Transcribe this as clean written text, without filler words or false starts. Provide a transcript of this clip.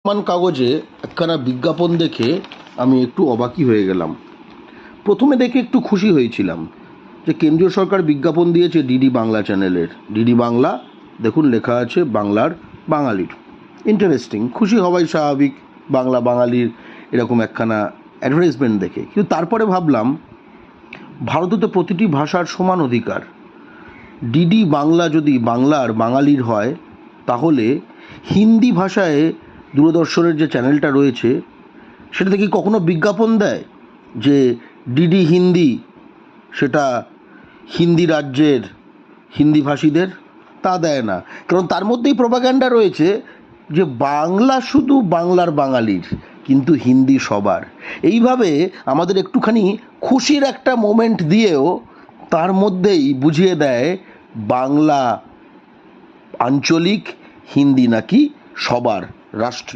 মান কাগজে একখানা বিজ্ঞাপন দেখে আমি একটু অবাকই হয়ে গেলাম। প্রথমে দেখে একটু খুশি হয়েছিলাম যে কেন্দ্রীয় সরকার বিজ্ঞাপন দিয়েছে ডিডি বাংলা চ্যানেলের। ডিডি বাংলা দেখুন লেখা আছে বাংলার বাঙালির। ইন্টারেস্টিং, খুশি হওয়াই স্বাভাবিক বাংলা বাঙালির এরকম একখানা অ্যাডভার্টাইজমেন্ট দেখে। কিন্তু তারপরে ভাবলাম ভারতে তো প্রতিটি ভাষার সমান অধিকার। ডিডি বাংলা যদি বাংলার বাঙালির হয় তাহলে হিন্দি ভাষায় দূরদর্শনের যে চ্যানেলটা রয়েছে সেটাতে কি কখনো বিজ্ঞাপন দেয় যে ডিডি হিন্দি, সেটা হিন্দি রাজ্যের হিন্দিভাষীদের? তা দেয় না, কারণ তার মধ্যেই প্রোপাগ্যান্ডা রয়েছে যে বাংলা শুধু বাংলার বাঙালির, কিন্তু হিন্দি সবার। এইভাবে আমাদের একটুখানি খুশির একটা মোমেন্ট দিয়েও তার মধ্যেই বুঝিয়ে দেয় বাংলা আঞ্চলিক, হিন্দি নাকি সবার রাষ্ট্রীয়।